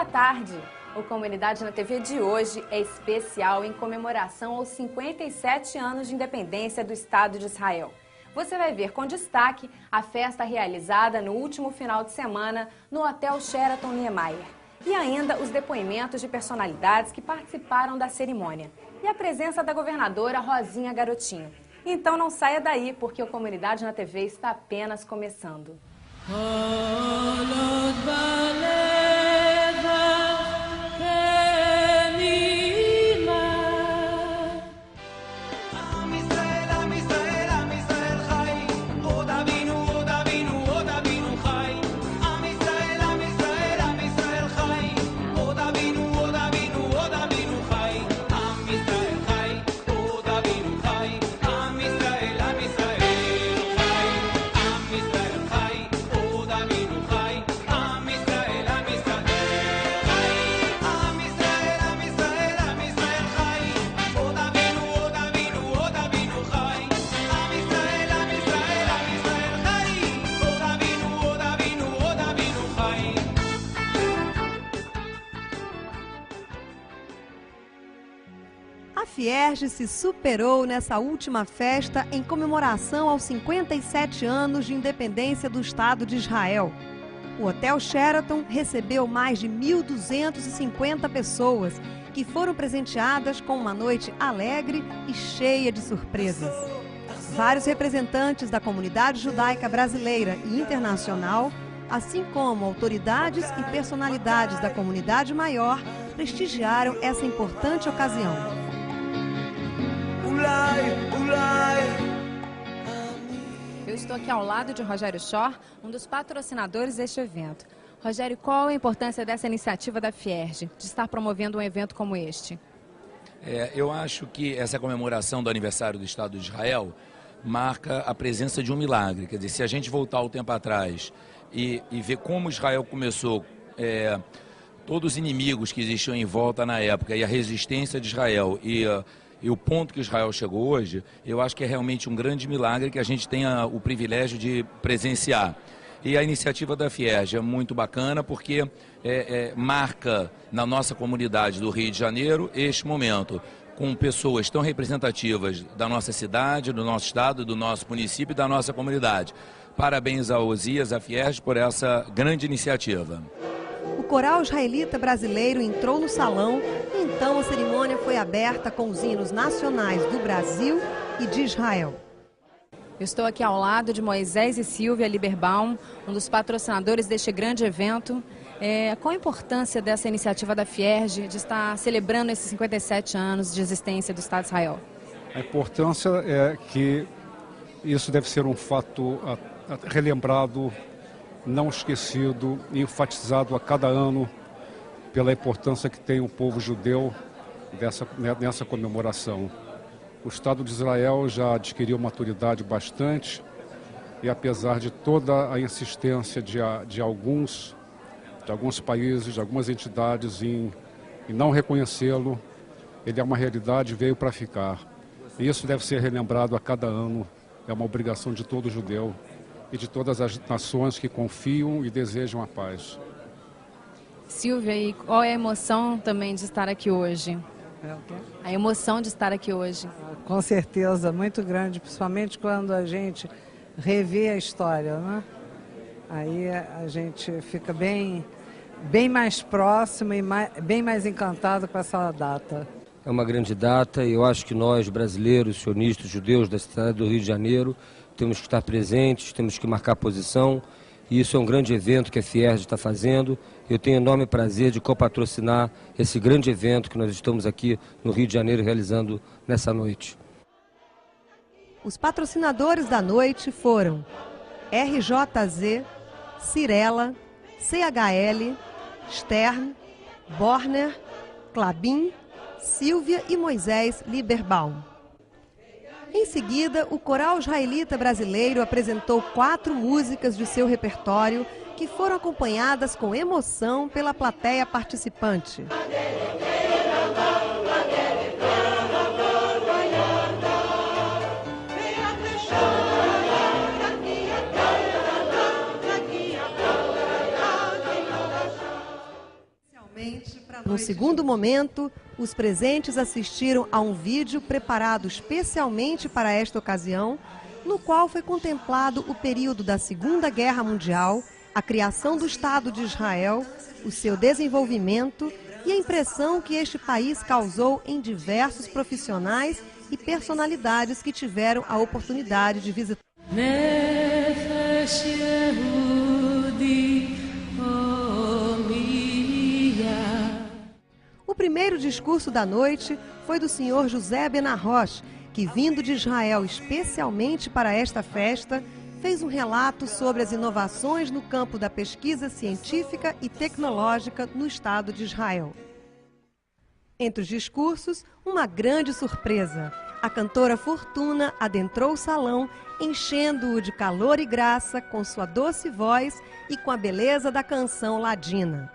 tarde. O Comunidade na TV de hoje é especial em comemoração aos 57 anos de independência do Estado de Israel. Você vai ver com destaque a festa realizada no último final de semana no Hotel Sheraton Niemeyer. E ainda os depoimentos de personalidades que participaram da cerimônia. E a presença da governadora Rosinha Garotinho. Então não saia daí, porque o Comunidade na TV está apenas começando. A Fierge se superou nessa última festa em comemoração aos 57 anos de independência do Estado de Israel. O Hotel Sheraton recebeu mais de 1.250 pessoas que foram presenteadas com uma noite alegre e cheia de surpresas. Vários representantes da comunidade judaica brasileira e internacional, assim como autoridades e personalidades da comunidade maior, prestigiaram essa importante ocasião. Eu estou aqui ao lado de Rogério Schor, um dos patrocinadores deste evento. Rogério, qual a importância dessa iniciativa da Fierge, de estar promovendo um evento como este? Eu acho que essa comemoração do aniversário do Estado de Israel marca a presença de um milagre. Quer dizer, se a gente voltar o tempo atrás e ver como Israel começou, todos os inimigos que existiam em volta na época e a resistência de Israel e o ponto que Israel chegou hoje, eu acho que é realmente um grande milagre que a gente tenha o privilégio de presenciar. E a iniciativa da Fierge é muito bacana porque marca na nossa comunidade do Rio de Janeiro este momento, com pessoas tão representativas da nossa cidade, do nosso estado, do nosso município e da nossa comunidade. Parabéns ao Osias, à Fierge, por essa grande iniciativa. O coral israelita brasileiro entrou no salão e então a cerimônia foi aberta com os hinos nacionais do Brasil e de Israel. Eu estou aqui ao lado de Moisés e Silvia Lieberbaum, um dos patrocinadores deste grande evento. Qual a importância dessa iniciativa da Fierge de estar celebrando esses 57 anos de existência do Estado de Israel? A importância é que isso deve ser um fato relembrado, não esquecido e enfatizado a cada ano pela importância que tem o povo judeu nessa comemoração. O Estado de Israel já adquiriu maturidade bastante e apesar de toda a insistência de alguns países, de algumas entidades em não reconhecê-lo, ele é uma realidade e veio para ficar. E isso deve ser relembrado a cada ano, é uma obrigação de todo judeu e de todas as nações que confiam e desejam a paz. Silvia, e qual é a emoção também de estar aqui hoje? A emoção de estar aqui hoje? Com certeza, muito grande, principalmente quando a gente revê a história, né? Aí a gente fica bem mais próximo e bem mais encantado com essa data. É uma grande data e eu acho que nós, brasileiros, sionistas, judeus da cidade do Rio de Janeiro, temos que estar presentes, temos que marcar posição. E isso é um grande evento que a Fierge está fazendo. Eu tenho enorme prazer de copatrocinar esse grande evento que nós estamos aqui no Rio de Janeiro realizando nessa noite. Os patrocinadores da noite foram RJZ, Cirela, CHL, Stern, Borner, Klabin, Silvia e Moisés Lieberbaum. Em seguida, o coral israelita brasileiro apresentou 4 músicas de seu repertório que foram acompanhadas com emoção pela plateia participante. No segundo momento, os presentes assistiram a um vídeo preparado especialmente para esta ocasião, no qual foi contemplado o período da Segunda Guerra Mundial, a criação do Estado de Israel, o seu desenvolvimento e a impressão que este país causou em diversos profissionais e personalidades que tiveram a oportunidade de visitar. O primeiro discurso da noite foi do senhor José Benarroche, que, vindo de Israel especialmente para esta festa, fez um relato sobre as inovações no campo da pesquisa científica e tecnológica no Estado de Israel. Entre os discursos, uma grande surpresa. A cantora Fortuna adentrou o salão, enchendo-o de calor e graça com sua doce voz e com a beleza da canção ladina.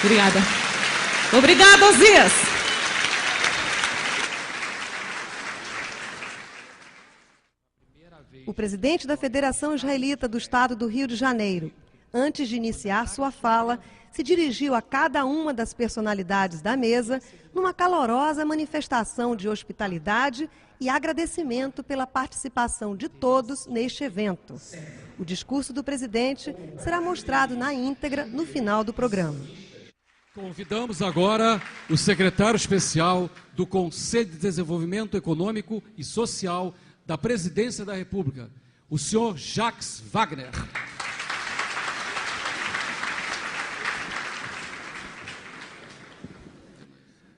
Obrigada. Obrigada, Osias. O presidente da Federação Israelita do Estado do Rio de Janeiro, antes de iniciar sua fala, se dirigiu a cada uma das personalidades da mesa numa calorosa manifestação de hospitalidade e agradecimento pela participação de todos neste evento. O discurso do presidente será mostrado na íntegra no final do programa. Convidamos agora o secretário especial do Conselho de Desenvolvimento Econômico e Social da Presidência da República, o senhor Jacques Wagner.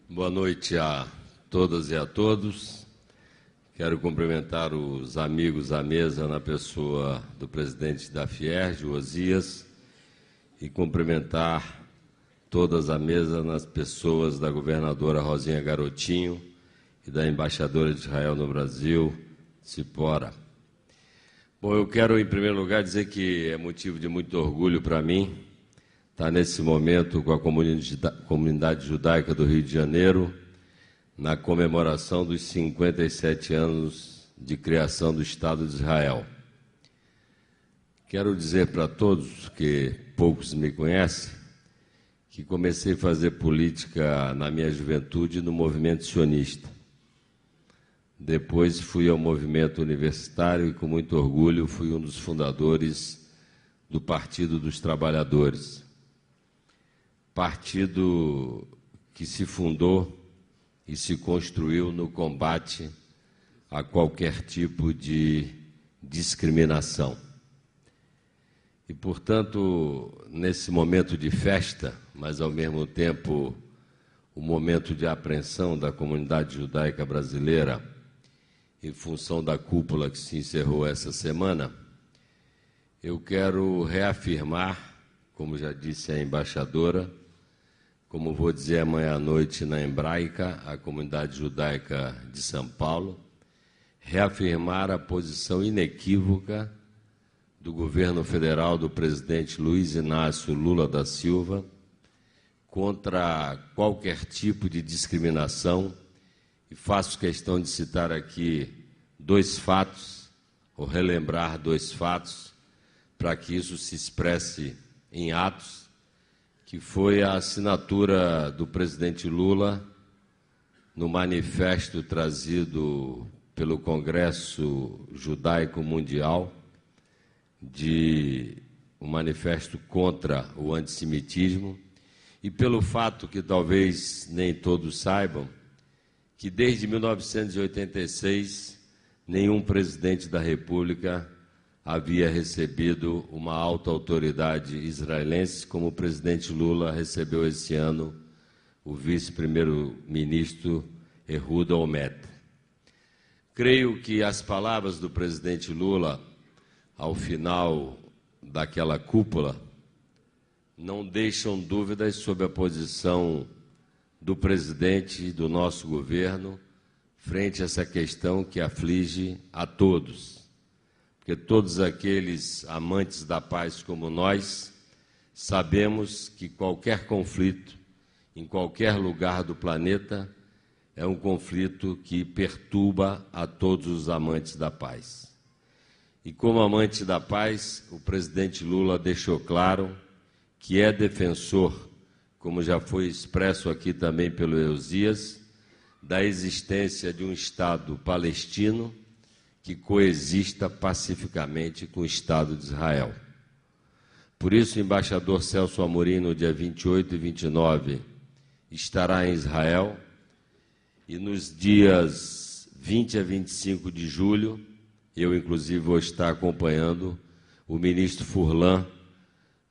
Boa noite a todas e a todos. Quero cumprimentar os amigos à mesa na pessoa do presidente da Fierj, Osias, e cumprimentar todas à mesa nas pessoas da governadora Rosinha Garotinho e da embaixadora de Israel no Brasil, Tzipora. Bom, eu quero, em primeiro lugar, dizer que é motivo de muito orgulho para mim estar nesse momento com a comunidade judaica do Rio de Janeiro, na comemoração dos 57 anos de criação do Estado de Israel. Quero dizer para todos, que poucos me conhecem, que comecei a fazer política na minha juventude no movimento sionista. Depois fui ao movimento universitário e, com muito orgulho, fui um dos fundadores do Partido dos Trabalhadores. Partido que se fundou e se construiu no combate a qualquer tipo de discriminação. E, portanto, nesse momento de festa, mas ao mesmo tempo um momento de apreensão da comunidade judaica brasileira, em função da cúpula que se encerrou essa semana, eu quero reafirmar, como já disse a embaixadora, como vou dizer amanhã à noite na Hebraica, a comunidade judaica de São Paulo, reafirmar a posição inequívoca do governo federal do presidente Luiz Inácio Lula da Silva contra qualquer tipo de discriminação, e faço questão de citar aqui dois fatos, ou relembrar dois fatos, para que isso se expresse em atos, que foi a assinatura do presidente Lula no manifesto trazido pelo Congresso Judaico Mundial, um manifesto contra o antissemitismo, e pelo fato que talvez nem todos saibam, que desde 1986 nenhum presidente da República havia recebido uma alta autoridade israelense, como o presidente Lula recebeu esse ano o vice-primeiro-ministro Ehud Olmert. Creio que as palavras do presidente Lula, ao final daquela cúpula, não deixam dúvidas sobre a posição do presidente e do nosso governo frente a essa questão que aflige a todos. Porque todos aqueles amantes da paz como nós sabemos que qualquer conflito, em qualquer lugar do planeta, é um conflito que perturba a todos os amantes da paz. E como amante da paz, o presidente Lula deixou claro que é defensor, como já foi expresso aqui também pelo Eusías, da existência de um Estado palestino que coexista pacificamente com o Estado de Israel. Por isso, o embaixador Celso Amorim, no dia 28 e 29, estará em Israel, e nos dias 20 a 25 de julho, eu, inclusive, vou estar acompanhando o ministro Furlan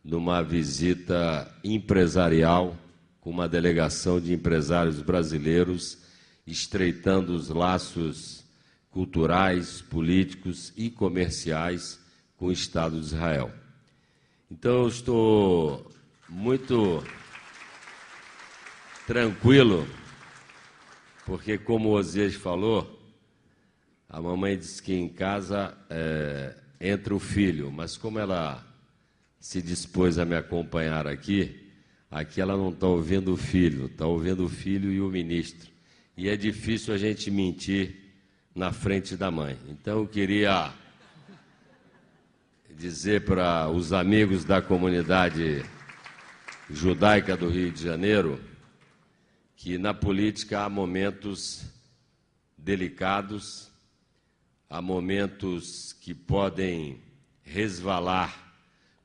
numa visita empresarial com uma delegação de empresários brasileiros, estreitando os laços culturais, políticos e comerciais com o Estado de Israel. Então, eu estou muito tranquilo, porque, como o Osias falou, a mamãe disse que em casa entra o filho, mas como ela se dispôs a me acompanhar aqui ela não está ouvindo o filho, está ouvindo o filho e o ministro. E é difícil a gente mentir na frente da mãe. Então, eu queria dizer para os amigos da comunidade judaica do Rio de Janeiro que na política há momentos delicados, há momentos que podem resvalar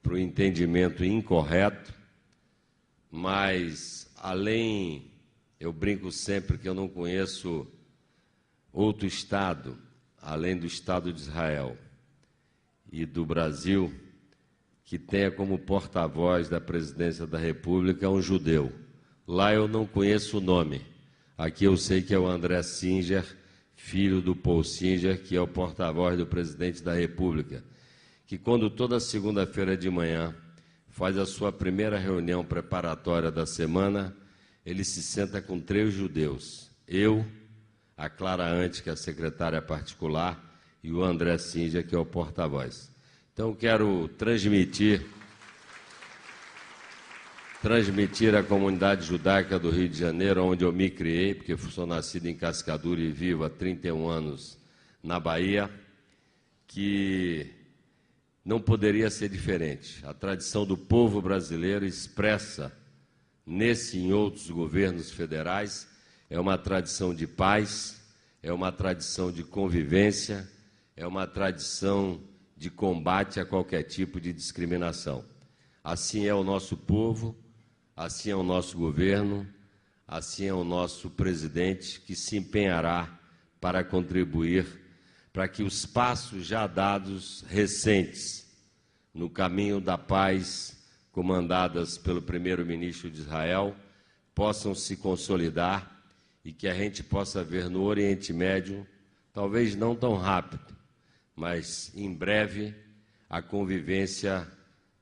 para o entendimento incorreto, mas eu brinco sempre que eu não conheço outro Estado, além do Estado de Israel e do Brasil, que tenha como porta-voz da presidência da República um judeu. Lá eu não conheço o nome. Aqui eu sei que é o André Singer, filho do Paul Singer, que é o porta-voz do presidente da República, que quando toda segunda-feira de manhã faz a sua primeira reunião preparatória da semana, ele se senta com 3 judeus. Eu, a Clara Ante, que é a secretária particular, e o André Singer, que é o porta-voz. Então, quero transmitir à comunidade judaica do Rio de Janeiro, onde eu me criei, porque sou nascido em Cascadura e vivo há 31 anos na Bahia, que não poderia ser diferente. A tradição do povo brasileiro expressa nesse e em outros governos federais é uma tradição de paz, é uma tradição de convivência, é uma tradição de combate a qualquer tipo de discriminação. Assim é o nosso povo, assim é o nosso governo, assim é o nosso presidente, que se empenhará para contribuir para que os passos já dados recentes no caminho da paz, comandadas pelo primeiro-ministro de Israel, possam se consolidar e que a gente possa ver no Oriente Médio, talvez não tão rápido, mas em breve, a convivência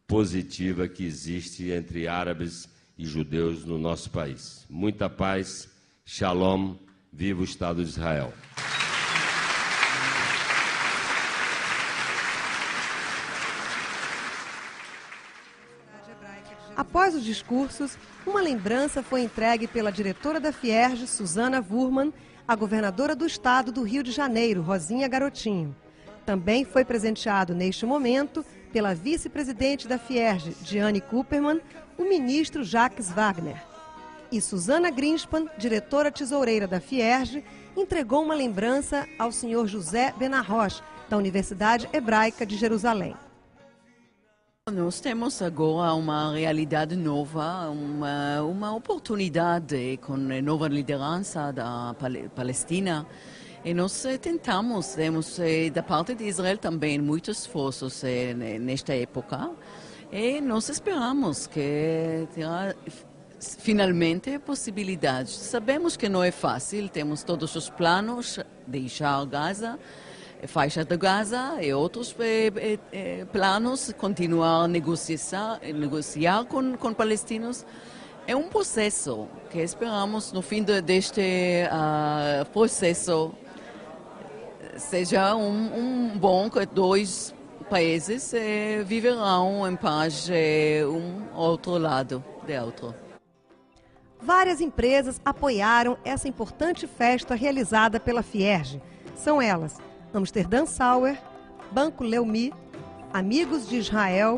positiva que existe entre árabes e judeus no nosso país. Muita paz, shalom, viva o Estado de Israel. Após os discursos, uma lembrança foi entregue pela diretora da Fierj, Suzana Wurman, à governadora do estado do Rio de Janeiro, Rosinha Garotinho. Também foi presenteado neste momento, pela vice-presidente da Fierj, Diane Cooperman, o ministro Jacques Wagner. E Suzana Greenspan, diretora tesoureira da Fierj, entregou uma lembrança ao senhor José Benarroche, da Universidade Hebraica de Jerusalém. Nós temos agora uma realidade nova, uma oportunidade com a nova liderança da Palestina. E nós temos da parte de Israel também muitos esforços nesta época. E nós esperamos que terá finalmente possibilidades. Sabemos que não é fácil, temos todos os planos, deixar Gaza, faixa de Gaza e outros planos, continuar a negociar com palestinos. É um processo que esperamos no fim deste processo seja bom que dois países viverão em paz um outro lado de outro. Várias empresas apoiaram essa importante festa realizada pela Fierj. São elas: Amsterdã Sauer, Banco Leumi, Amigos de Israel,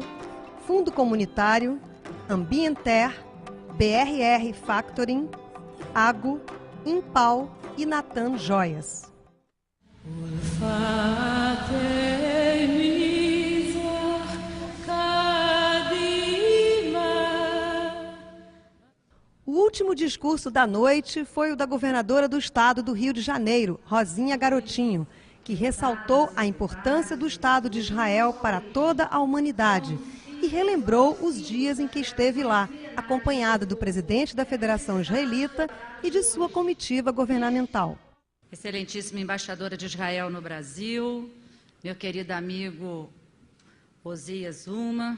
Fundo Comunitário, Ambienter, BRR Factoring, Ago, Impal e Natan Joias. O último discurso da noite foi o da governadora do estado do Rio de Janeiro, Rosinha Garotinho, que ressaltou a importância do Estado de Israel para toda a humanidade e relembrou os dias em que esteve lá, acompanhada do presidente da Federação Israelita e de sua comitiva governamental. Excelentíssima embaixadora de Israel no Brasil, meu querido amigo Osias Uma,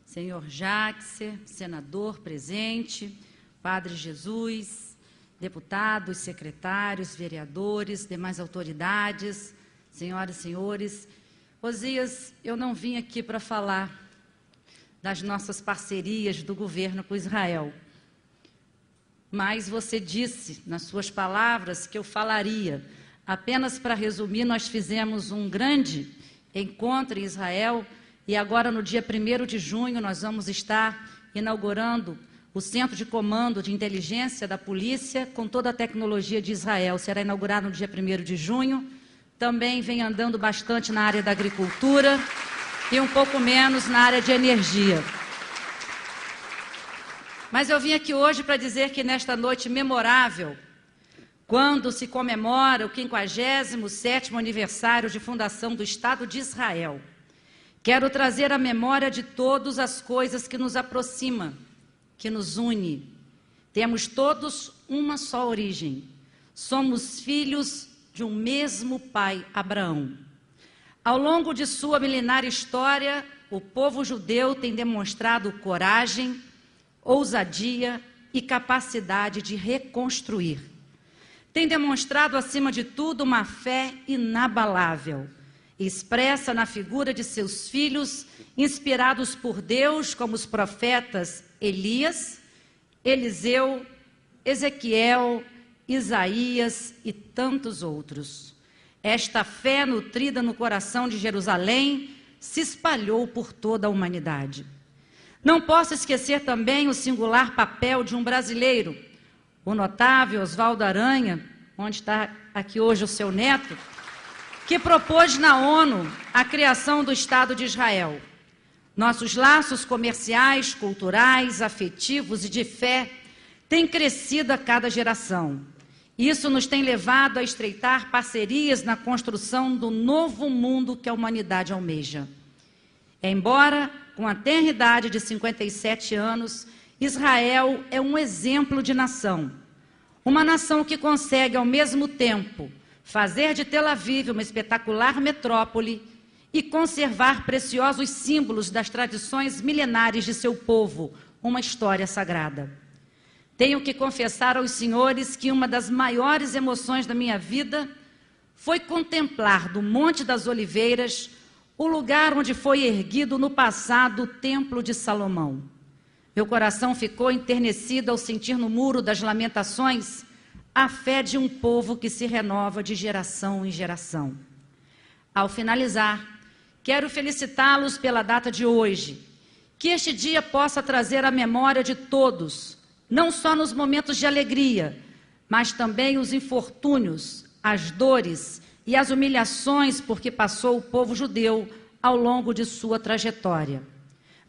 senhor Jacques, senador presente, Padre Jesus, deputados, secretários, vereadores, demais autoridades, senhoras e senhores. Osias, eu não vim aqui para falar das nossas parcerias do governo com Israel, mas você disse nas suas palavras que eu falaria. Apenas para resumir, nós fizemos um grande encontro em Israel e agora no dia 1º de junho nós vamos estar inaugurando o Centro de Comando de Inteligência da Polícia com toda a tecnologia de Israel. Será inaugurado no dia 1º de junho. Também vem andando bastante na área da agricultura e um pouco menos na área de energia. Mas eu vim aqui hoje para dizer que nesta noite memorável, quando se comemora o 57º aniversário de fundação do Estado de Israel, quero trazer à memória de todos as coisas que nos aproximam, que nos une. Temos todos uma só origem. Somos filhos de um mesmo pai, Abraão. Ao longo de sua milenária história, o povo judeu tem demonstrado coragem, ousadia e capacidade de reconstruir. Tem demonstrado, acima de tudo, uma fé inabalável, expressa na figura de seus filhos, inspirados por Deus, como os profetas Elias, Eliseu, Ezequiel, Isaías e tantos outros. Esta fé nutrida no coração de Jerusalém se espalhou por toda a humanidade. Não posso esquecer também o singular papel de um brasileiro, o notável Oswaldo Aranha, onde está aqui hoje o seu neto, que propôs na ONU a criação do Estado de Israel. Nossos laços comerciais, culturais, afetivos e de fé têm crescido a cada geração. Isso nos tem levado a estreitar parcerias na construção do novo mundo que a humanidade almeja. Embora com a tenra idade de 57 anos, Israel é um exemplo de nação. Uma nação que consegue, ao mesmo tempo, fazer de Tel Aviv uma espetacular metrópole e conservar preciosos símbolos das tradições milenares de seu povo, uma história sagrada. Tenho que confessar aos senhores que uma das maiores emoções da minha vida foi contemplar do Monte das Oliveiras o lugar onde foi erguido no passado o Templo de Salomão. Meu coração ficou enternecido ao sentir no Muro das Lamentações a fé de um povo que se renova de geração em geração. Ao finalizar, quero felicitá-los pela data de hoje, que este dia possa trazer à memória de todos, não só nos momentos de alegria, mas também os infortúnios, as dores e as humilhações por que passou o povo judeu ao longo de sua trajetória.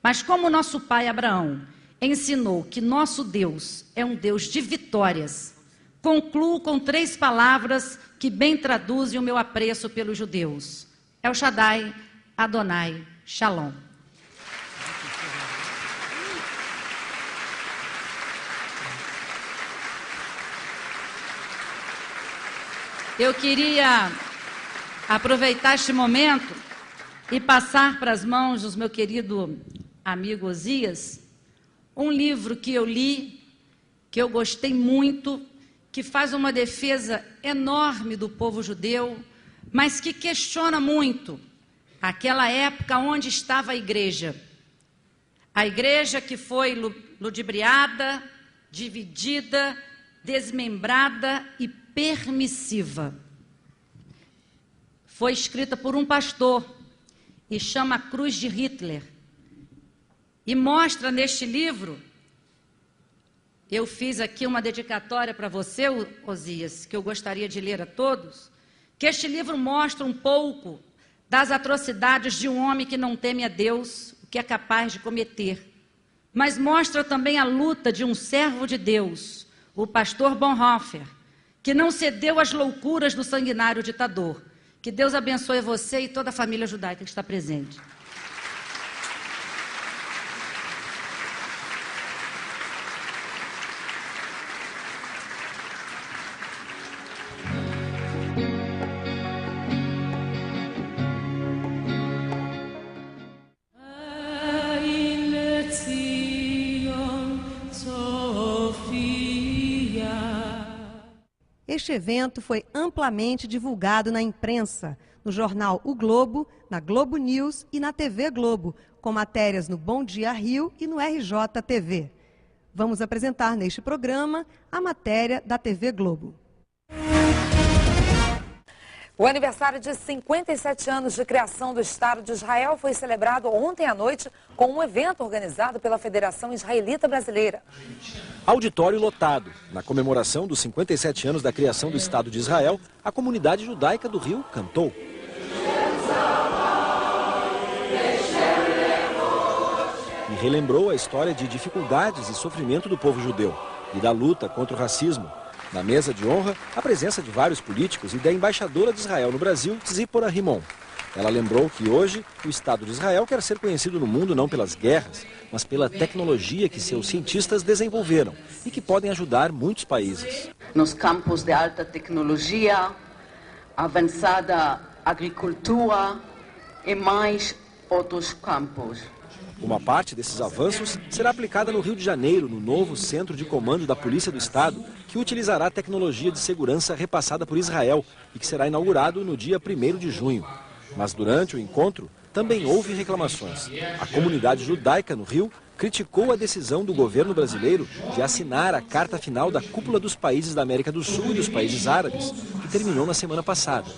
Mas como nosso pai Abraão ensinou que nosso Deus é um Deus de vitórias, concluo com 3 palavras que bem traduzem o meu apreço pelos judeus: El Shaddai, Adonai, Shalom. Eu queria aproveitar este momento e passar para as mãos do meu querido amigo Osias um livro que eu li, que eu gostei muito, que faz uma defesa enorme do povo judeu, mas que questiona muito aquela época onde estava a igreja. A igreja que foi ludibriada, dividida, desmembrada e permissiva. Foi escrita por um pastor e chama A Cruz de Hitler. E mostra neste livro, eu fiz aqui uma dedicatória para você, Osias, que eu gostaria de ler a todos, que este livro mostra um pouco das atrocidades de um homem que não teme a Deus, o que é capaz de cometer. Mas mostra também a luta de um servo de Deus, o pastor Bonhoeffer, que não cedeu às loucuras do sanguinário ditador. Que Deus abençoe você e toda a família judaica que está presente. Este evento foi amplamente divulgado na imprensa, no jornal O Globo, na Globo News e na TV Globo, com matérias no Bom Dia Rio e no RJTV. Vamos apresentar neste programa a matéria da TV Globo. O aniversário de 57 anos de criação do Estado de Israel foi celebrado ontem à noite com um evento organizado pela Federação Israelita Brasileira. Auditório lotado. Na comemoração dos 57 anos da criação do Estado de Israel, a comunidade judaica do Rio cantou. E relembrou a história de dificuldades e sofrimento do povo judeu e da luta contra o racismo. Na mesa de honra, a presença de vários políticos e da embaixadora de Israel no Brasil, Tzipora Rimon. Ela lembrou que hoje o Estado de Israel quer ser conhecido no mundo não pelas guerras, mas pela tecnologia que seus cientistas desenvolveram e que podem ajudar muitos países. Nos campos de alta tecnologia, avançada agricultura e mais outros campos. Uma parte desses avanços será aplicada no Rio de Janeiro, no novo Centro de Comando da Polícia do Estado, que utilizará a tecnologia de segurança repassada por Israel e que será inaugurado no dia 1º de junho. Mas durante o encontro também houve reclamações. A comunidade judaica no Rio criticou a decisão do governo brasileiro de assinar a carta final da Cúpula dos Países da América do Sul e dos países árabes, que terminou na semana passada.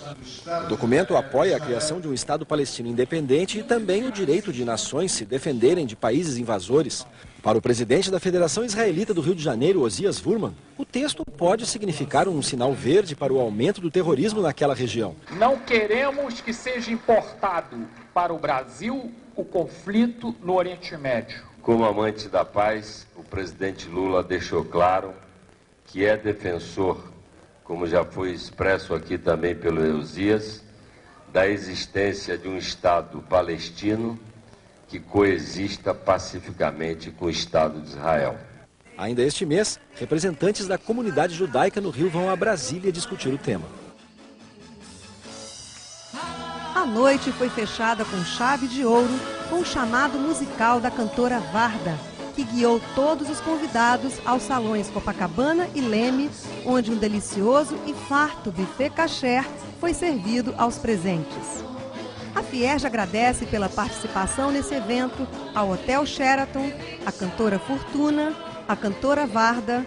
O documento apoia a criação de um Estado palestino independente e também o direito de nações se defenderem de países invasores. Para o presidente da Federação Israelita do Rio de Janeiro, Osias Wurman, o texto pode significar um sinal verde para o aumento do terrorismo naquela região. Não queremos que seja importado para o Brasil o conflito no Oriente Médio. Como amante da paz, o presidente Lula deixou claro que é defensor, como já foi expresso aqui também pelo Osias, da existência de um Estado palestino que coexista pacificamente com o Estado de Israel. Ainda este mês, representantes da comunidade judaica no Rio vão a Brasília discutir o tema. A noite foi fechada com chave de ouro com o chamado musical da cantora Varda, que guiou todos os convidados aos salões Copacabana e Leme, onde um delicioso e farto buffet kasher foi servido aos presentes. A Fierj agradece pela participação nesse evento ao Hotel Sheraton, à cantora Fortuna, à cantora Varda,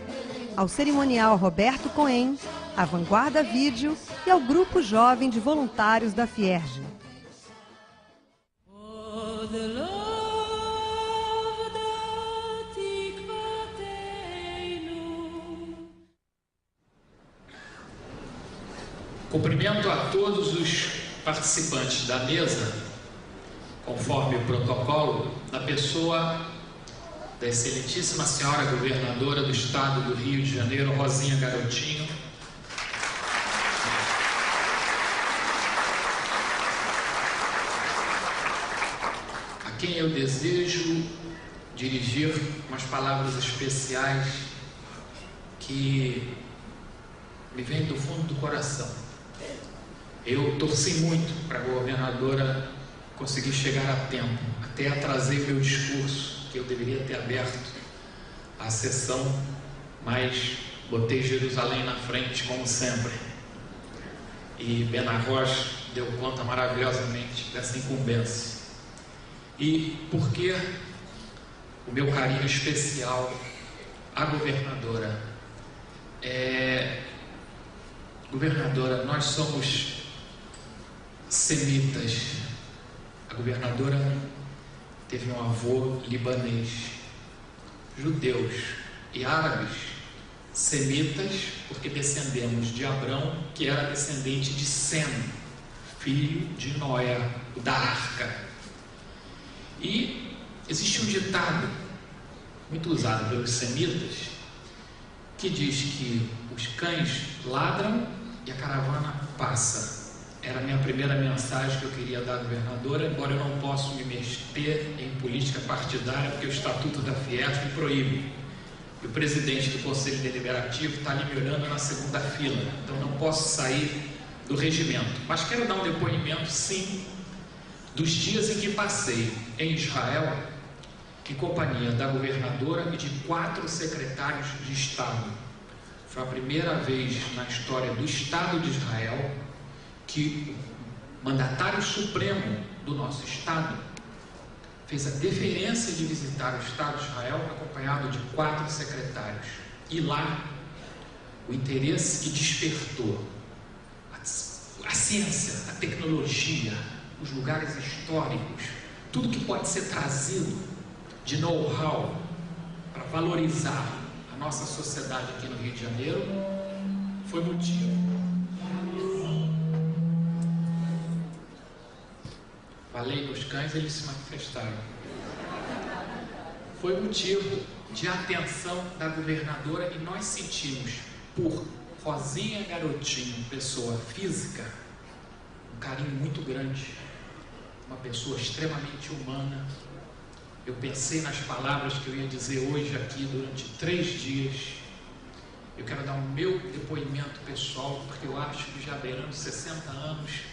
ao cerimonial Roberto Cohen, à Vanguarda Vídeo e ao grupo jovem de voluntários da Fierj. Cumprimento a todos os participantes da mesa, conforme o protocolo, na pessoa da excelentíssima senhora governadora do estado do Rio de Janeiro, Rosinha Garotinho, a quem eu desejo dirigir umas palavras especiais que me vêm do fundo do coração. Eu torci muito para a governadora conseguir chegar a tempo. Até atrasei meu discurso, que eu deveria ter aberto a sessão, mas botei Jerusalém na frente, como sempre. E Bena Rocha deu conta maravilhosamente dessa incumbência. E por que o meu carinho especial à governadora? Governadora, nós somos semitas. A governadora teve um avô libanês, judeus e árabes, semitas, porque descendemos de Abrão, que era descendente de Sem, filho de Noé, da Arca. E existe um ditado muito usado pelos semitas que diz que os cães ladram e a caravana passa. Era a minha primeira mensagem que eu queria dar à governadora, embora eu não possa me meter em política partidária, porque o Estatuto da Fierj me proíbe. E o presidente do Conselho Deliberativo está ali me olhando na segunda fila, então não posso sair do regimento. Mas quero dar um depoimento, sim, dos dias em que passei em Israel, em companhia da governadora e de 4 secretários de Estado. Foi a primeira vez na história do Estado de Israel que o mandatário supremo do nosso Estado fez a deferência de visitar o Estado de Israel acompanhado de 4 secretários. E lá, o interesse que despertou a ciência, a tecnologia, os lugares históricos, tudo que pode ser trazido de know-how para valorizar a nossa sociedade aqui no Rio de Janeiro, foi motivo. Falei nos cães, eles se manifestaram. Foi motivo de atenção da governadora e nós sentimos, por Rosinha Garotinho, pessoa física, um carinho muito grande, uma pessoa extremamente humana. Eu pensei nas palavras que eu ia dizer hoje aqui durante 3 dias. Eu quero dar o meu depoimento pessoal, porque eu acho que já beirando 60 anos,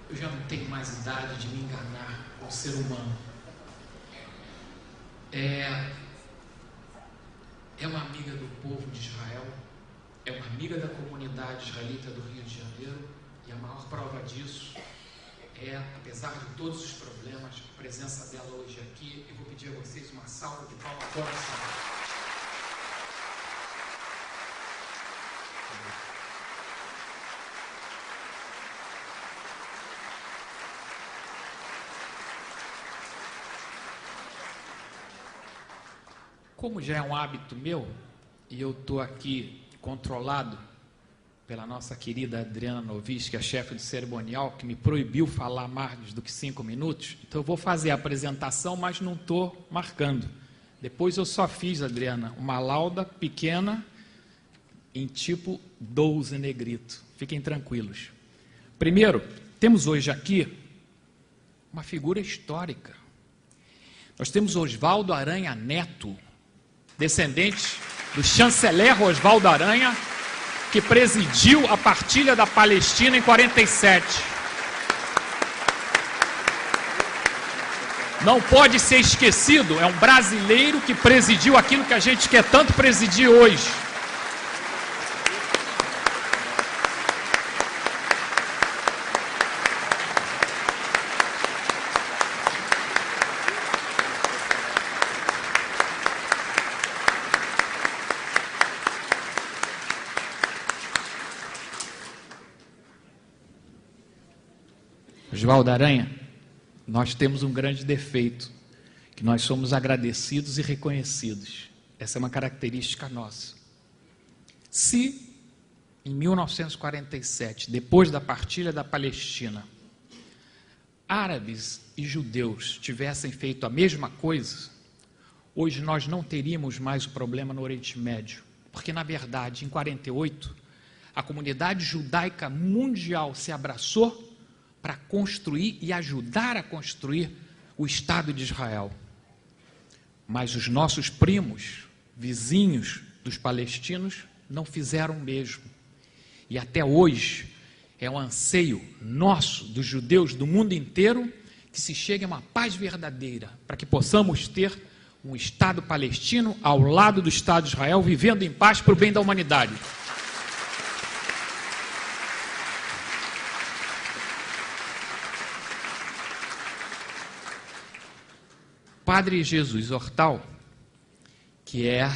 eu já não tenho mais idade de me enganar com o ser humano. É uma amiga do povo de Israel, é uma amiga da comunidade israelita do Rio de Janeiro, e a maior prova disso é, apesar de todos os problemas, a presença dela hoje aqui. Eu vou pedir a vocês uma salva de palmas para ela. Como já é um hábito meu, e eu estou aqui controlado pela nossa querida Adriana Novis, que é chefe de cerimonial, que me proibiu falar mais do que 5 minutos, então eu vou fazer a apresentação, mas não estou marcando. Depois eu só fiz, Adriana, uma lauda pequena em tipo 12 negrito. Fiquem tranquilos. Primeiro, temos hoje aqui uma figura histórica. Nós temos Oswaldo Aranha Neto, descendente do chanceler Oswaldo Aranha, que presidiu a partilha da Palestina em 47. Não pode ser esquecido, é um brasileiro que presidiu aquilo que a gente quer tanto presidir hoje. Oswaldo Aranha, nós temos um grande defeito, que nós somos agradecidos e reconhecidos. Essa é uma característica nossa. Se, em 1947, depois da partilha da Palestina, árabes e judeus tivessem feito a mesma coisa, hoje nós não teríamos mais o problema no Oriente Médio, porque, na verdade, em 48, a comunidade judaica mundial se abraçou para construir e ajudar a construir o Estado de Israel. Mas os nossos primos, vizinhos dos palestinos, não fizeram o mesmo. E até hoje é um anseio nosso, dos judeus do mundo inteiro, que se chegue a uma paz verdadeira, para que possamos ter um Estado palestino ao lado do Estado de Israel, vivendo em paz para o bem da humanidade. Padre Jesus Hortal, que é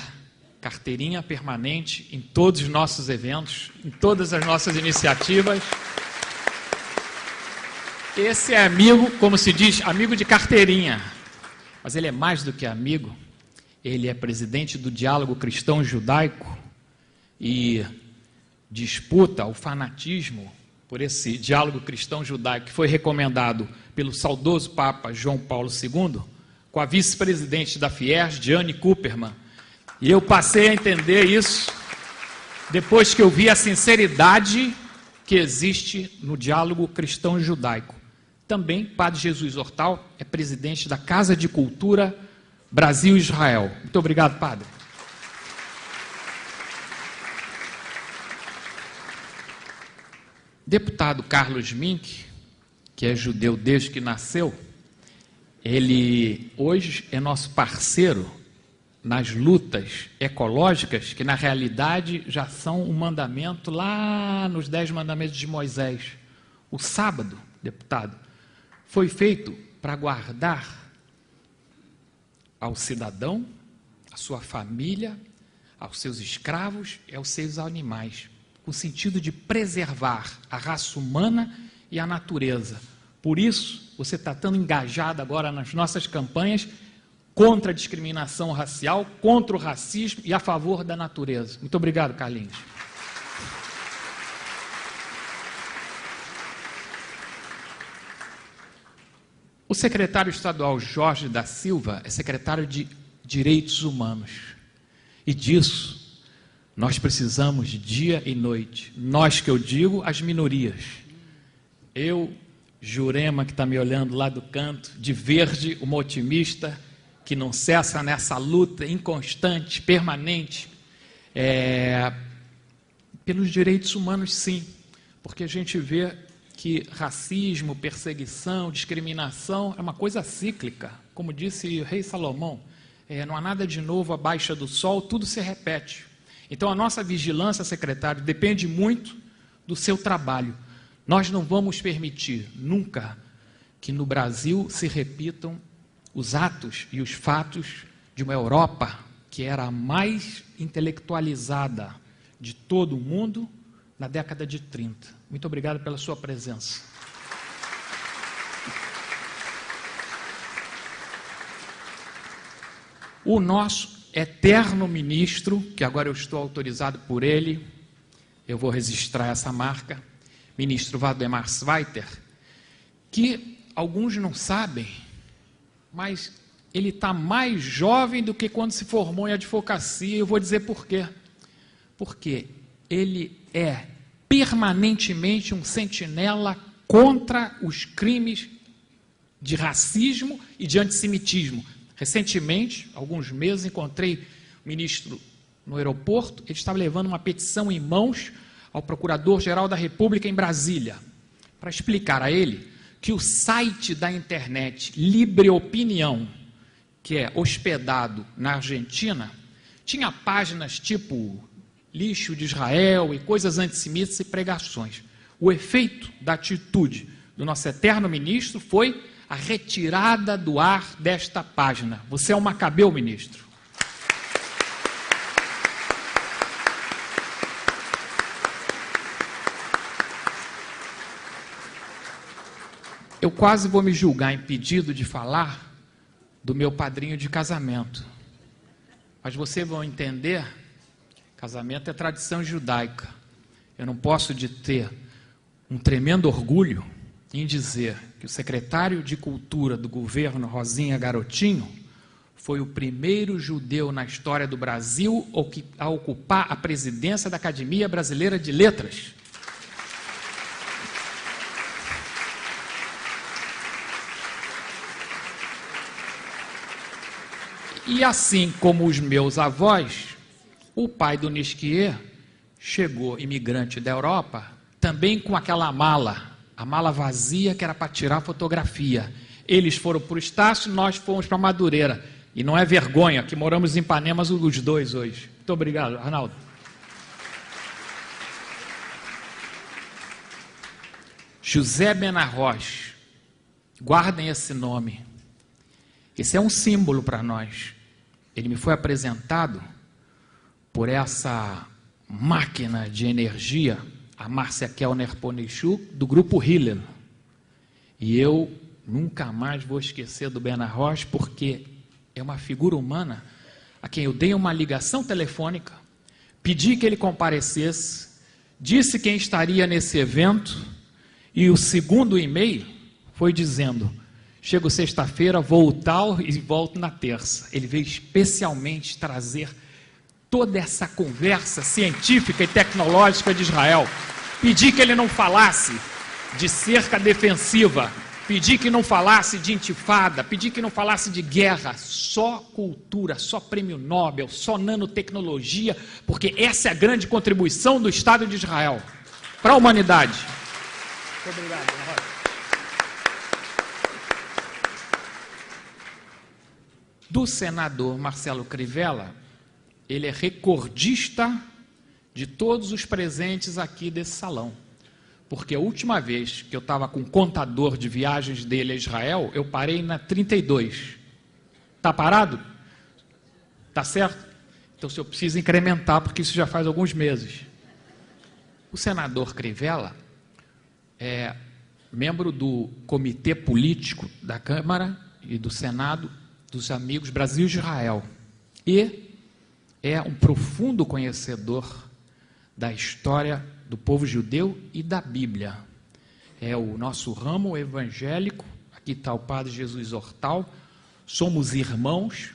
carteirinha permanente em todos os nossos eventos, em todas as nossas iniciativas. Esse é amigo, como se diz, amigo de carteirinha. Mas ele é mais do que amigo. Ele é presidente do Diálogo Cristão Judaico e disputa o fanatismo por esse Diálogo Cristão Judaico que foi recomendado pelo saudoso Papa João Paulo II, com a vice-presidente da Fierj, Diane Cooperman. E eu passei a entender isso depois que eu vi a sinceridade que existe no diálogo cristão-judaico. Também, Padre Jesus Hortal é presidente da Casa de Cultura Brasil-Israel. Muito obrigado, Padre. Deputado Carlos Mink, que é judeu desde que nasceu, ele hoje é nosso parceiro nas lutas ecológicas, que na realidade já são um mandamento lá nos 10 mandamentos de Moisés. O sábado, deputado, foi feito para guardar ao cidadão, à sua família, aos seus escravos e aos seus animais, com o sentido de preservar a raça humana e a natureza. Por isso, você está tão engajado agora nas nossas campanhas contra a discriminação racial, contra o racismo e a favor da natureza. Muito obrigado, Carlinhos. O secretário estadual Jorge da Silva é secretário de Direitos Humanos. E disso nós precisamos dia e noite. Nós, que eu digo, as minorias. Eu, Jurema, que está me olhando lá do canto, de verde, uma otimista que não cessa nessa luta inconstante, permanente, pelos direitos humanos, sim, porque a gente vê que racismo, perseguição, discriminação é uma coisa cíclica, como disse o rei Salomão, não há nada de novo abaixo do sol, tudo se repete. Então a nossa vigilância, secretário, depende muito do seu trabalho. Nós não vamos permitir nunca que no Brasil se repitam os atos e os fatos de uma Europa que era a mais intelectualizada de todo o mundo na década de 30. Muito obrigado pela sua presença. O nosso eterno ministro, que agora eu estou autorizado por ele, eu vou registrar essa marca, ministro Valdemar Schweiter, que alguns não sabem, mas ele está mais jovem do que quando se formou em advocacia. Eu vou dizer por quê. Porque ele é permanentemente um sentinela contra os crimes de racismo e de antissemitismo. Recentemente, alguns meses, encontrei o ministro no aeroporto. Ele estava levando uma petição em mãos ao Procurador-Geral da República em Brasília, para explicar a ele que o site da internet Livre Opinião, que é hospedado na Argentina, tinha páginas tipo lixo de Israel e coisas antissemitas e pregações. O efeito da atitude do nosso eterno ministro foi a retirada do ar desta página. Você é um macabeu, ministro. Eu quase vou me julgar impedido de falar do meu padrinho de casamento. Mas vocês vão entender, casamento é tradição judaica. Eu não posso de ter um tremendo orgulho em dizer que o secretário de Cultura do governo Rosinha Garotinho foi o primeiro judeu na história do Brasil a ocupar a presidência da Academia Brasileira de Letras. E assim como os meus avós, o pai do Nisquier chegou imigrante da Europa, também com aquela mala, a mala vazia que era para tirar fotografia. Eles foram para o Estácio, nós fomos para Madureira. E não é vergonha que moramos em Ipanema os dois hoje. Muito obrigado, Arnaldo. José Benarroz, guardem esse nome. Esse é um símbolo para nós. Ele me foi apresentado por essa máquina de energia, a Márcia Kellner Ponichuk, do grupo Hillel. E eu nunca mais vou esquecer do Benarroz, porque é uma figura humana a quem eu dei uma ligação telefônica, pedi que ele comparecesse, disse quem estaria nesse evento, e o segundo e-mail foi dizendo: chego sexta-feira, vou tal e volto na terça. Ele veio especialmente trazer toda essa conversa científica e tecnológica de Israel. Pedi que ele não falasse de cerca defensiva, pedi que não falasse de intifada, pedi que não falasse de guerra, só cultura, só prêmio Nobel, só nanotecnologia, porque essa é a grande contribuição do Estado de Israel para a humanidade. Muito obrigado, Rosa. Do senador Marcelo Crivella, ele é recordista de todos os presentes aqui desse salão. Porque a última vez que eu estava com o contador de viagens dele a Israel, eu parei na 32. Está parado? Está certo? Então, se eu preciso incrementar, porque isso já faz alguns meses. O senador Crivella é membro do comitê político da Câmara e do Senado dos Amigos Brasil-Israel. E é um profundo conhecedor da história do povo judeu e da Bíblia. É o nosso ramo evangélico, aqui está o padre Jesus Hortal, somos irmãos,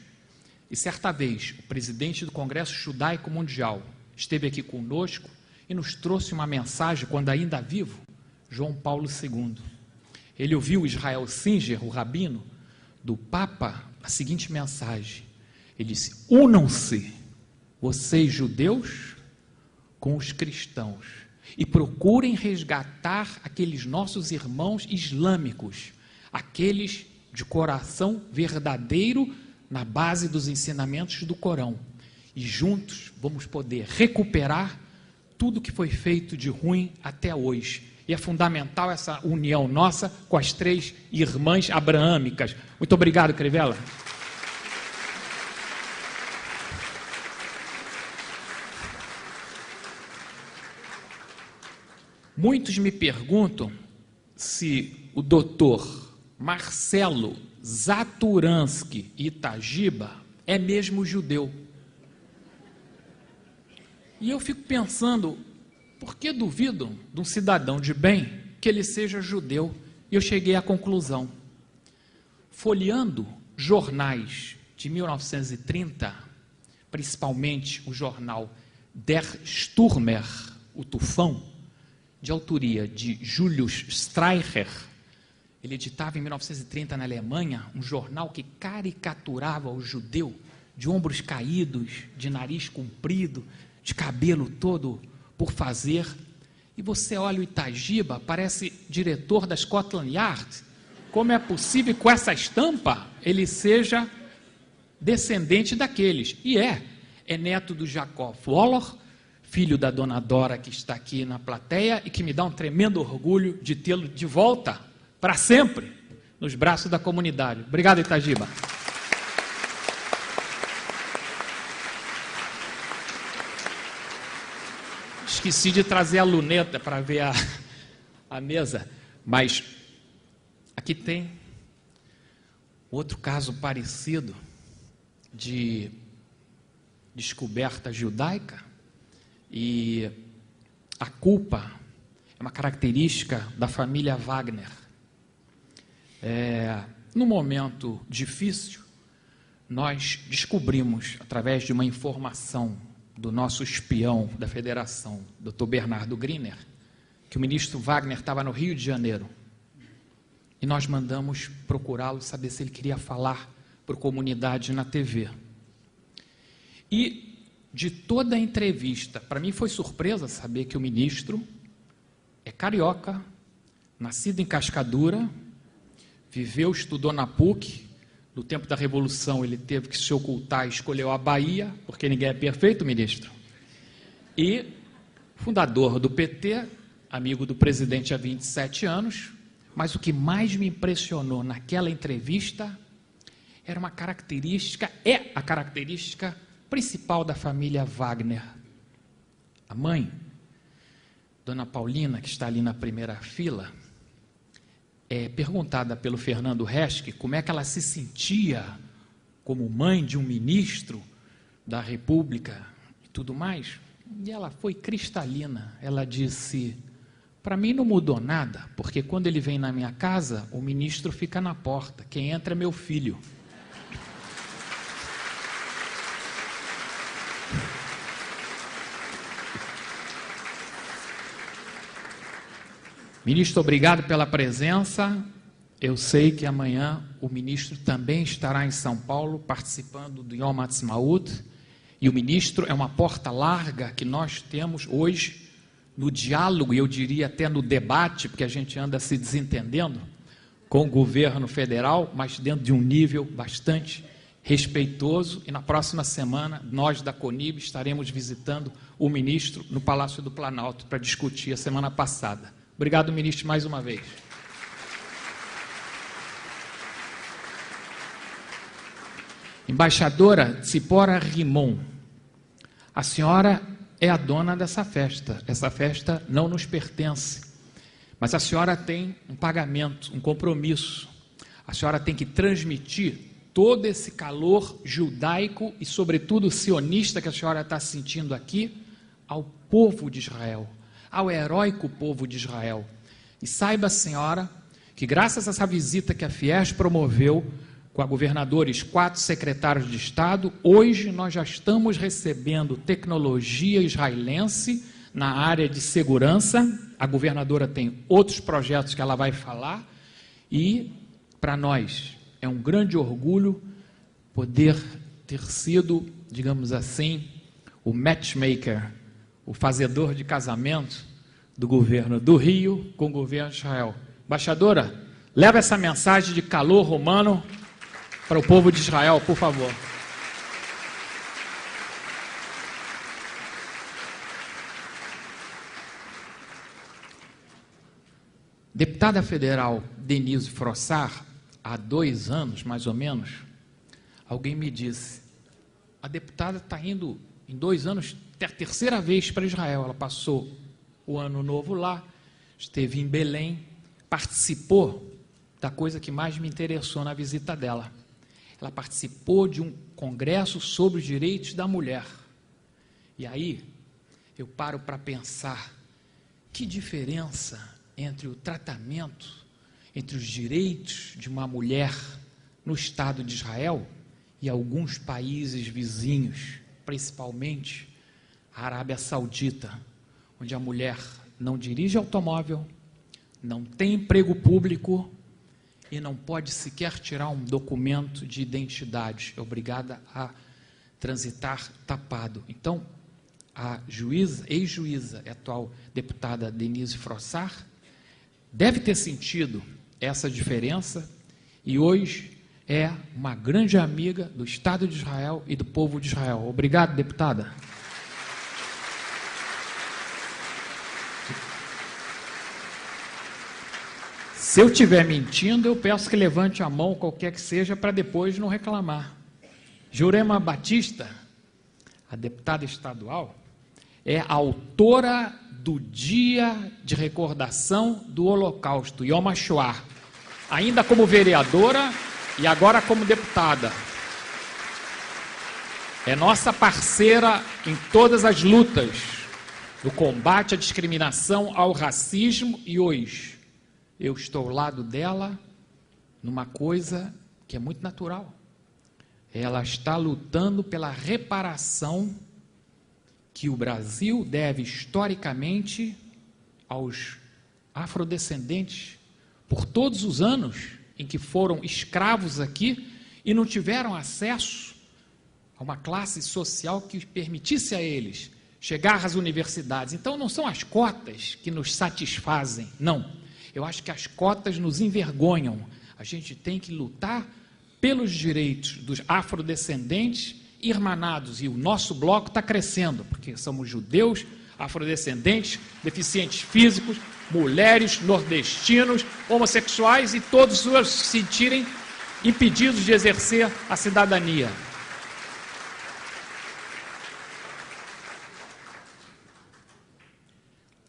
e certa vez o presidente do Congresso Judaico Mundial esteve aqui conosco e nos trouxe uma mensagem, quando ainda vivo, João Paulo II. Ele ouviu Israel Singer, o rabino, do Papa, a seguinte mensagem. Ele disse: unam-se, vocês judeus, com os cristãos, e procurem resgatar aqueles nossos irmãos islâmicos, aqueles de coração verdadeiro na base dos ensinamentos do Corão. E juntos vamos poder recuperar tudo que foi feito de ruim até hoje. E é fundamental essa união nossa com as 3 irmãs abraâmicas. Muito obrigado, Crivella. Muitos me perguntam se o doutor Marcelo Zaturansky Itagiba é mesmo judeu. E eu fico pensando, por que duvidam de um cidadão de bem que ele seja judeu? E eu cheguei à conclusão. Folheando jornais de 1930, principalmente o jornal Der Stürmer, o Tufão, de autoria de Julius Streicher, Ele editava em 1930 na Alemanha um jornal que caricaturava o judeu de ombros caídos, de nariz comprido, de cabelo todo por fazer. E você olha o Itagiba, parece diretor da Scotland Yard. Como é possível que com essa estampa ele seja descendente daqueles? E é neto do Jacob Waller, filho da dona Dora, que está aqui na plateia, e que me dá um tremendo orgulho de tê-lo de volta, para sempre, nos braços da comunidade. Obrigado, Itagiba. Esqueci de trazer a luneta para ver a mesa, mas aqui tem outro caso parecido de descoberta judaica, e a culpa é uma característica da família Wagner. Num momento difícil, nós descobrimos, através de uma informação do nosso espião da Federação, Dr. Bernardo Griner, que o ministro Wagner estava no Rio de Janeiro. E nós mandamos procurá-lo, saber se ele queria falar para a comunidade na TV. E de toda a entrevista, para mim foi surpresa saber que o ministro é carioca, nascido em Cascadura, viveu, estudou na PUC. No tempo da Revolução ele teve que se ocultar e escolheu a Bahia, porque ninguém é perfeito, ministro. E fundador do PT, amigo do presidente há 27 anos, mas o que mais me impressionou naquela entrevista era uma característica, a característica principal da família Wagner. A mãe, Dona Paulina, que está ali na primeira fila, perguntada pelo Fernando Reschke como é que ela se sentia como mãe de um ministro da República e tudo mais, e ela foi cristalina. Ela disse: para mim não mudou nada, porque quando ele vem na minha casa, o ministro fica na porta, quem entra é meu filho. Ministro, obrigado pela presença. Eu sei que amanhã o ministro também estará em São Paulo participando do Yom Ha'atzmaut, e o ministro é uma porta larga que nós temos hoje no diálogo, e eu diria até no debate, porque a gente anda se desentendendo com o governo federal, mas dentro de um nível bastante respeitoso. E na próxima semana, nós da CONIB estaremos visitando o ministro no Palácio do Planalto para discutir a semana passada. Obrigado, ministro, mais uma vez. Embaixadora Tzipora Rimon, a senhora é a dona dessa festa. Essa festa não nos pertence, mas a senhora tem um pagamento, um compromisso. A senhora tem que transmitir todo esse calor judaico e, sobretudo, sionista que a senhora está sentindo aqui ao povo de Israel, ao heróico povo de Israel. E saiba, senhora, que graças a essa visita que a Fierj promoveu com a governadora e 4 secretários de Estado, hoje nós já estamos recebendo tecnologia israelense na área de segurança. A governadora tem outros projetos que ela vai falar, e para nós é um grande orgulho poder ter sido, digamos assim, o matchmaker, o fazedor de casamento do governo do Rio com o governo de Israel. Embaixadora, leva essa mensagem de calor romano para o povo de Israel, por favor. Deputada federal Denise Frossard, há 2 anos, mais ou menos, alguém me disse: a deputada está indo, em 2 anos, a 3ª vez para Israel. Ela passou o ano novo lá, esteve em Belém, participou da coisa que mais me interessou na visita dela. Ela participou de um congresso sobre os direitos da mulher. E aí, eu paro para pensar, que diferença entre o tratamento, entre os direitos de uma mulher no Estado de Israel e alguns países vizinhos, principalmente a Arábia Saudita, onde a mulher não dirige automóvel, não tem emprego público, e não pode sequer tirar um documento de identidade, é obrigada a transitar tapado. Então, a juíza, ex-juíza, atual deputada Denise Frossard, deve ter sentido essa diferença e hoje é uma grande amiga do Estado de Israel e do povo de Israel. Obrigado, deputada. Se eu estiver mentindo, eu peço que levante a mão, qualquer que seja, para depois não reclamar. Jurema Batista, a deputada estadual, é a autora do Dia de Recordação do Holocausto, Yom HaShoah, ainda como vereadora e agora como deputada. É nossa parceira em todas as lutas do combate à discriminação, ao racismo, e hoje eu estou ao lado dela numa coisa que é muito natural. Ela está lutando pela reparação que o Brasil deve historicamente aos afrodescendentes por todos os anos em que foram escravos aqui e não tiveram acesso a uma classe social que permitisse a eles chegar às universidades. Então não são as cotas que nos satisfazem, não. Eu acho que as cotas nos envergonham. A gente tem que lutar pelos direitos dos afrodescendentes irmanados, e o nosso bloco está crescendo, porque somos judeus, afrodescendentes, deficientes físicos, mulheres, nordestinos, homossexuais e todos se sentirem impedidos de exercer a cidadania.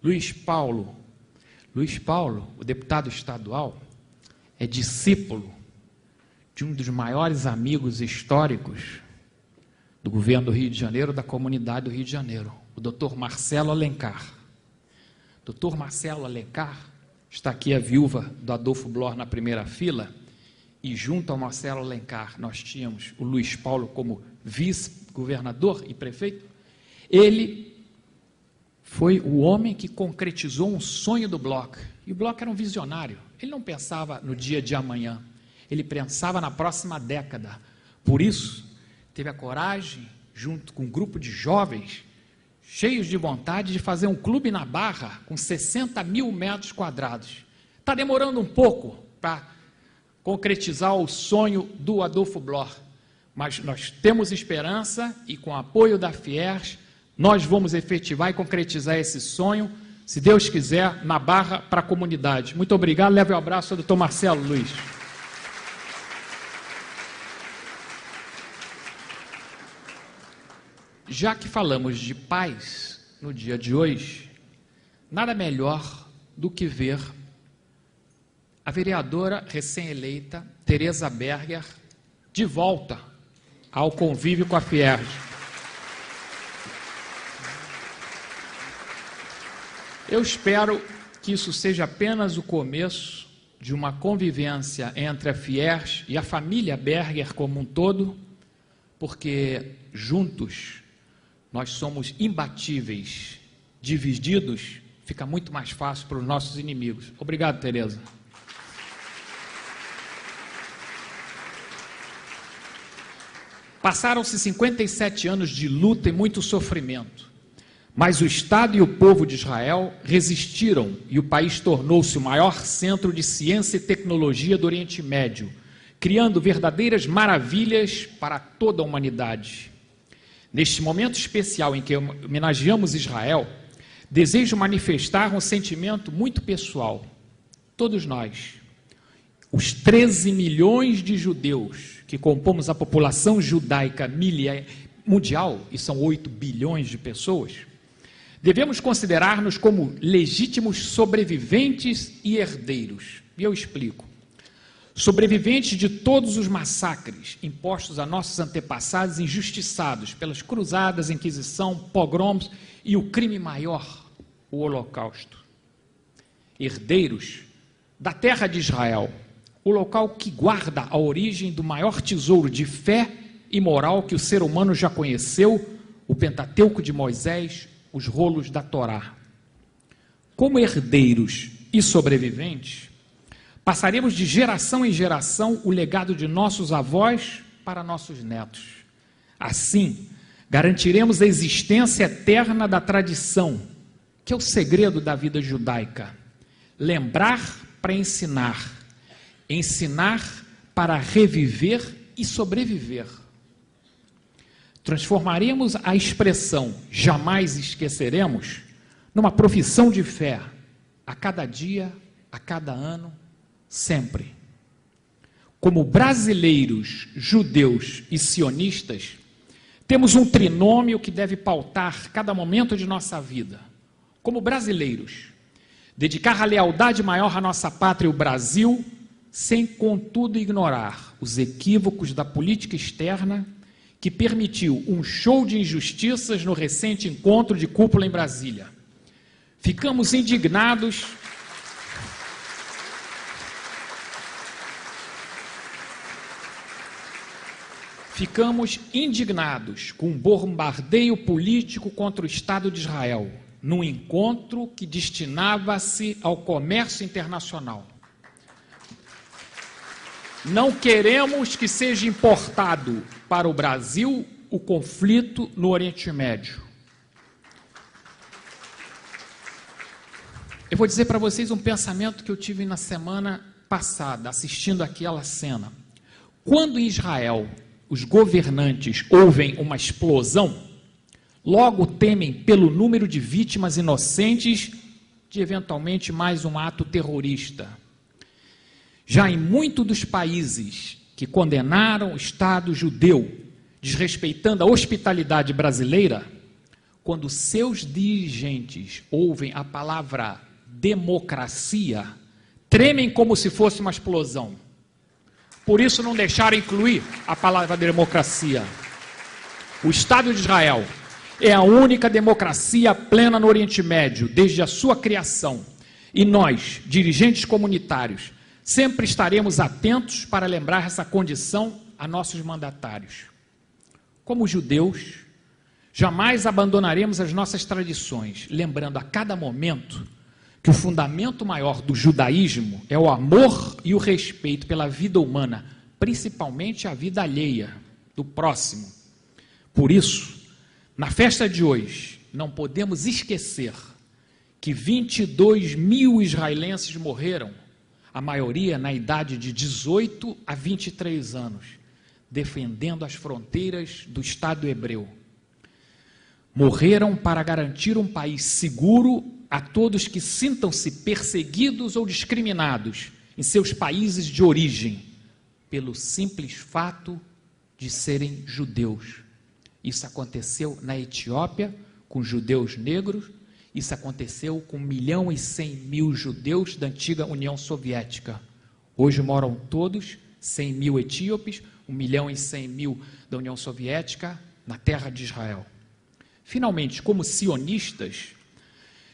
Luiz Paulo, o deputado estadual, é discípulo de um dos maiores amigos históricos do governo do Rio de Janeiro, da comunidade do Rio de Janeiro, o Dr. Marcelo Alencar. Dr. Marcelo Alencar, está aqui a viúva do Adolfo Bloch na primeira fila, e junto ao Marcelo Alencar nós tínhamos o Luiz Paulo como vice-governador e prefeito. Ele foi o homem que concretizou um sonho do Bloch. E o Bloch era um visionário. Ele não pensava no dia de amanhã. Ele pensava na próxima década. Por isso, teve a coragem, junto com um grupo de jovens, cheios de vontade, de fazer um clube na Barra, com 60 mil metros quadrados. Está demorando um pouco para concretizar o sonho do Adolfo Bloch. Mas nós temos esperança e, com o apoio da Fierj, nós vamos efetivar e concretizar esse sonho, se Deus quiser, na Barra para a comunidade. Muito obrigado. Leve o abraço ao doutor Marcelo Luiz. Já que falamos de paz no dia de hoje, nada melhor do que ver a vereadora recém-eleita, Tereza Berger, de volta ao convívio com a Fierj. Eu espero que isso seja apenas o começo de uma convivência entre a Fierj e a família Berger como um todo, porque juntos nós somos imbatíveis, divididos fica muito mais fácil para os nossos inimigos. Obrigado, Tereza. Passaram-se 57 anos de luta e muito sofrimento. Mas o Estado e o povo de Israel resistiram e o país tornou-se o maior centro de ciência e tecnologia do Oriente Médio, criando verdadeiras maravilhas para toda a humanidade. Neste momento especial em que homenageamos Israel, desejo manifestar um sentimento muito pessoal. Todos nós, os 13 milhões de judeus que compomos a população judaica mundial, e são 8 bilhões de pessoas, devemos considerar-nos como legítimos sobreviventes e herdeiros. E eu explico. Sobreviventes de todos os massacres impostos a nossos antepassados injustiçados pelas cruzadas, Inquisição, pogroms e o crime maior, o Holocausto. Herdeiros da terra de Israel, o local que guarda a origem do maior tesouro de fé e moral que o ser humano já conheceu, o Pentateuco de Moisés, os rolos da Torá. Como herdeiros e sobreviventes, Passaremos de geração em geração o legado de nossos avós para nossos netos. Assim, garantiremos a existência eterna da tradição, que é o segredo da vida judaica. Lembrar para ensinar, ensinar para reviver e sobreviver. Transformaremos a expressão jamais esqueceremos numa profissão de fé, a cada dia, a cada ano, sempre. Como brasileiros, judeus e sionistas, temos um trinômio que deve pautar cada momento de nossa vida. Como brasileiros, dedicar a lealdade maior à nossa pátria, o Brasil, sem, contudo, ignorar os equívocos da política externa que permitiu um show de injustiças no recente encontro de cúpula em Brasília. Ficamos indignados com um bombardeio político contra o Estado de Israel, num encontro que destinava-se ao comércio internacional. Não queremos que seja importado para o Brasil o conflito no Oriente Médio. Eu vou dizer para vocês um pensamento que eu tive na semana passada, assistindo aquela cena. Quando em Israel os governantes ouvem uma explosão, logo temem pelo número de vítimas inocentes de eventualmente mais um ato terrorista. Já em muitos dos países que condenaram o Estado judeu, desrespeitando a hospitalidade brasileira, quando seus dirigentes ouvem a palavra democracia, tremem como se fosse uma explosão. Por isso não deixaram incluir a palavra democracia. O Estado de Israel é a única democracia plena no Oriente Médio, desde a sua criação. E nós, dirigentes comunitários, sempre estaremos atentos para lembrar essa condição a nossos mandatários. Como judeus, jamais abandonaremos as nossas tradições, lembrando a cada momento que o fundamento maior do judaísmo é o amor e o respeito pela vida humana, principalmente a vida alheia, do próximo. Por isso, na festa de hoje, não podemos esquecer que 22 mil israelenses morreram, a maioria na idade de 18 a 23 anos, defendendo as fronteiras do Estado hebreu. Morreram para garantir um país seguro a todos que sintam-se perseguidos ou discriminados em seus países de origem, pelo simples fato de serem judeus. Isso aconteceu na Etiópia, com judeus negros, isso aconteceu com 1.100.000 judeus da antiga União Soviética. Hoje moram todos, 100.000 etíopes, 1.100.000 da União Soviética, na terra de Israel. Finalmente, como sionistas,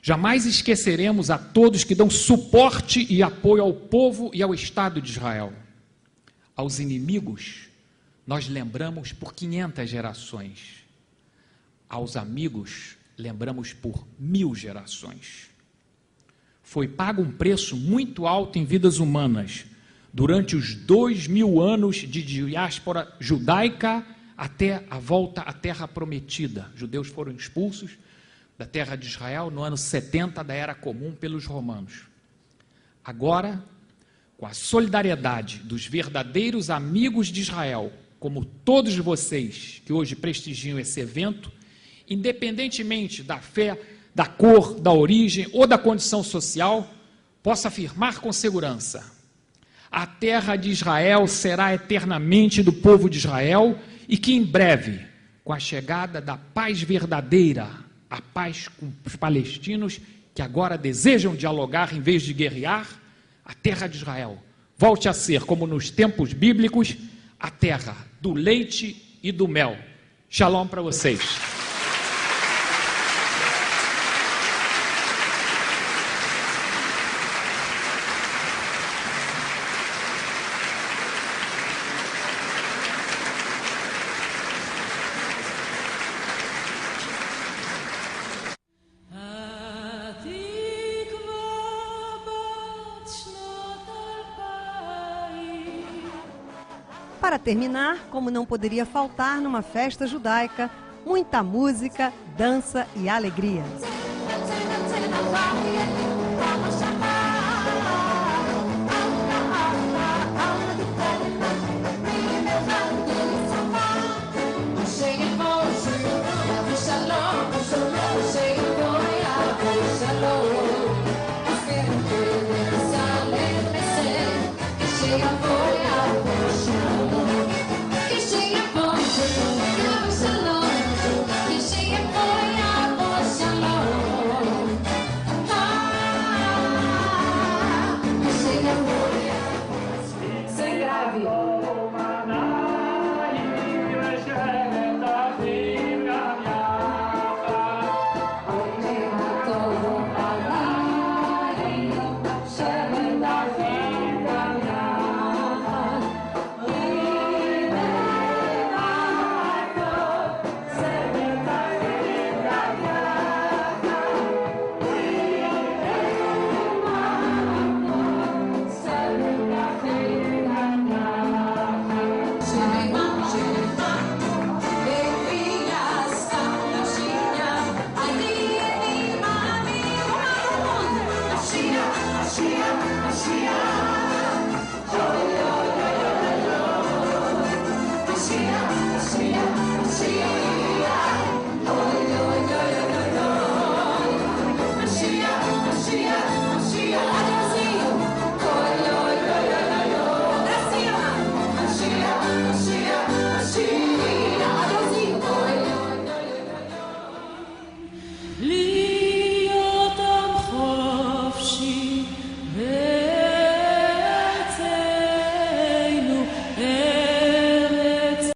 jamais esqueceremos a todos que dão suporte e apoio ao povo e ao Estado de Israel. Aos inimigos, nós lembramos por 500 gerações. Aos amigos, lembramos por 1000 gerações. Foi pago um preço muito alto em vidas humanas durante os 2000 anos de diáspora judaica até a volta à Terra Prometida. Judeus foram expulsos da terra de Israel no ano 70 da Era Comum pelos romanos. Agora, com a solidariedade dos verdadeiros amigos de Israel, como todos vocês que hoje prestigiam esse evento, independentemente da fé, da cor, da origem ou da condição social, possa afirmar com segurança: a terra de Israel será eternamente do povo de Israel e que em breve, com a chegada da paz verdadeira, a paz com os palestinos que agora desejam dialogar em vez de guerrear, a terra de Israel volte a ser, como nos tempos bíblicos, a terra do leite e do mel. Shalom para vocês. התקווה בת שנות 2000 Para terminar, como não poderia faltar numa festa judaica, muita música, dança e alegria. Mashiach, Mashiach, Mashiach.